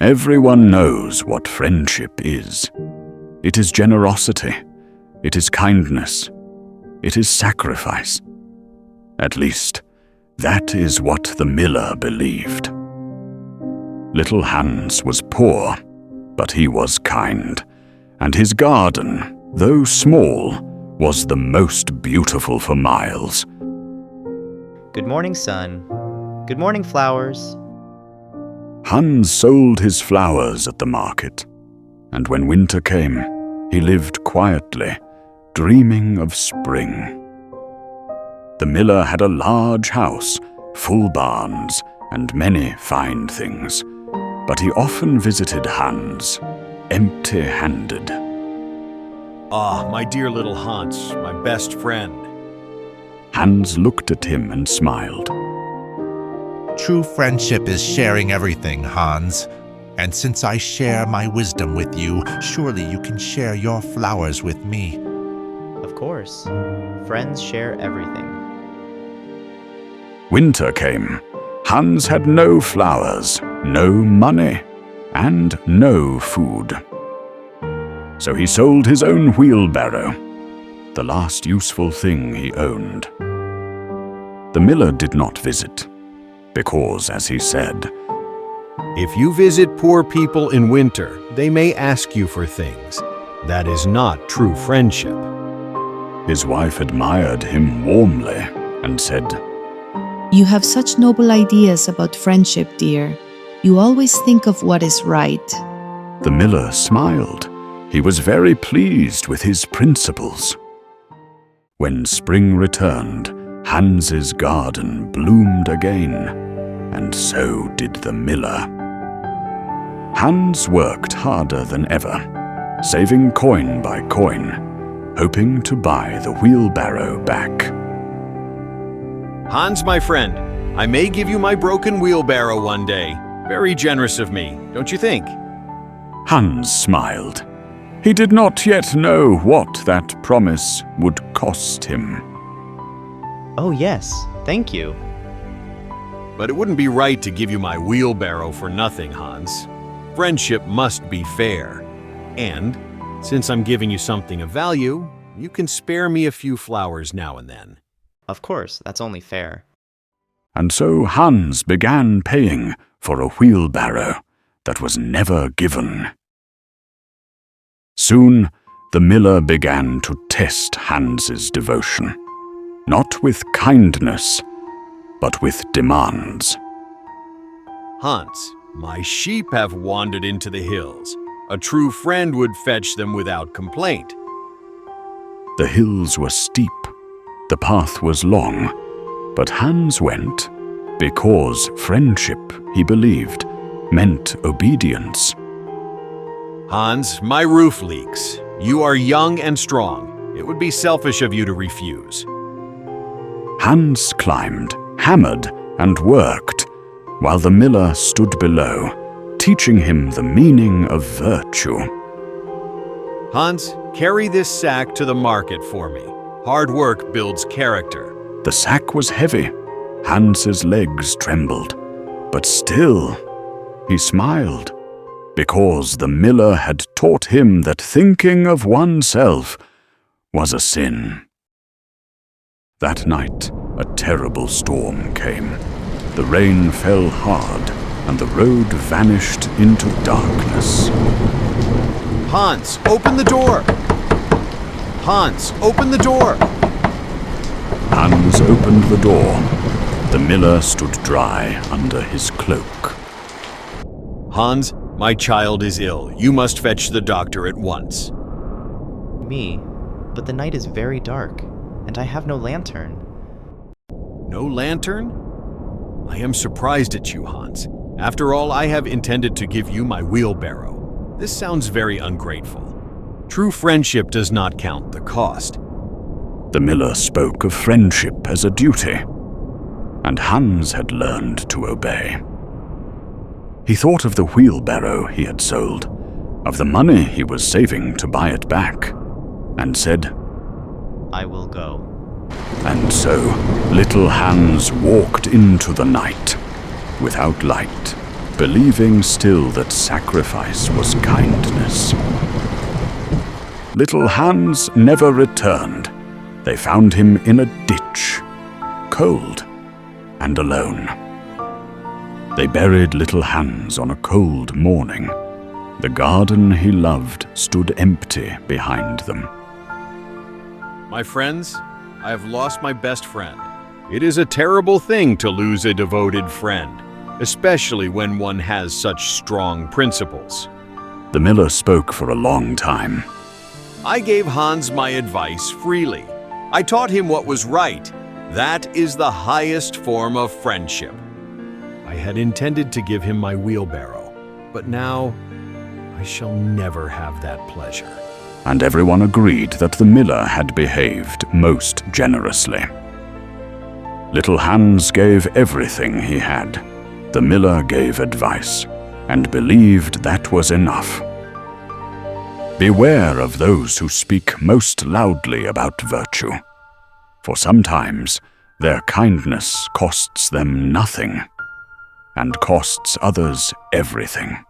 Everyone knows what friendship is. It is generosity. It is kindness. It is sacrifice. At least, that is what the miller believed. Little Hans was poor, but he was kind, and his garden, though small, was the most beautiful for miles. Good morning, sun. Good morning, flowers. Hans sold his flowers at the market, and when winter came, he lived quietly, dreaming of spring. The miller had a large house, full barns, and many fine things, but he often visited Hans, empty-handed. Ah, my dear little Hans, my best friend. Hans looked at him and smiled. True friendship is sharing everything, Hans. And since I share my wisdom with you, surely you can share your flowers with me. Of course. Friends share everything. Winter came. Hans had no flowers, no money, and no food. So he sold his own wheelbarrow, the last useful thing he owned. The miller did not visit, because, as he said, If you visit poor people in winter, they may ask you for things. That is not true friendship. His wife admired him warmly and said, You have such noble ideas about friendship, dear. You always think of what is right. The miller smiled. He was very pleased with his principles. When spring returned, Hans's garden bloomed again, and so did the miller. Hans worked harder than ever, saving coin by coin, hoping to buy the wheelbarrow back. Hans, my friend, I may give you my broken wheelbarrow one day. Very generous of me, don't you think? Hans smiled. He did not yet know what that promise would cost him. Oh yes, thank you. But it wouldn't be right to give you my wheelbarrow for nothing, Hans. Friendship must be fair. And, since I'm giving you something of value, you can spare me a few flowers now and then. Of course, that's only fair. And so Hans began paying for a wheelbarrow that was never given. Soon, the miller began to test Hans's devotion, not with kindness, but with demands. Hans, my sheep have wandered into the hills. A true friend would fetch them without complaint. The hills were steep, the path was long, but Hans went because friendship, he believed, meant obedience. Hans, my roof leaks. You are young and strong. It would be selfish of you to refuse. Hans climbed, hammered, and worked, while the miller stood below, teaching him the meaning of virtue. Hans, carry this sack to the market for me. Hard work builds character. The sack was heavy. Hans's legs trembled, but still he smiled, because the miller had taught him that thinking of oneself was a sin. That night, a terrible storm came. The rain fell hard, and the road vanished into darkness. Hans, open the door! Hans, open the door! Hans opened the door. The miller stood dry under his cloak. Hans, my child is ill. You must fetch the doctor at once. Me? But the night is very dark, and I have no lantern. No lantern? I am surprised at you, Hans. After all, I have intended to give you my wheelbarrow. This sounds very ungrateful. True friendship does not count the cost. The miller spoke of friendship as a duty, and Hans had learned to obey. He thought of the wheelbarrow he had sold, of the money he was saving to buy it back, and said, I will go. And so little Hans walked into the night, without light, believing still that sacrifice was kindness. Little Hans never returned. They found him in a ditch, cold and alone. They buried little Hans on a cold morning. The garden he loved stood empty behind them. My friends, I have lost my best friend. It is a terrible thing to lose a devoted friend, especially when one has such strong principles. The miller spoke for a long time. I gave Hans my advice freely. I taught him what was right. That is the highest form of friendship. I had intended to give him my wheelbarrow, but now I shall never have that pleasure. And everyone agreed that the miller had behaved most generously. Little Hans gave everything he had. The miller gave advice, and believed that was enough. Beware of those who speak most loudly about virtue, for sometimes their kindness costs them nothing, and costs others everything.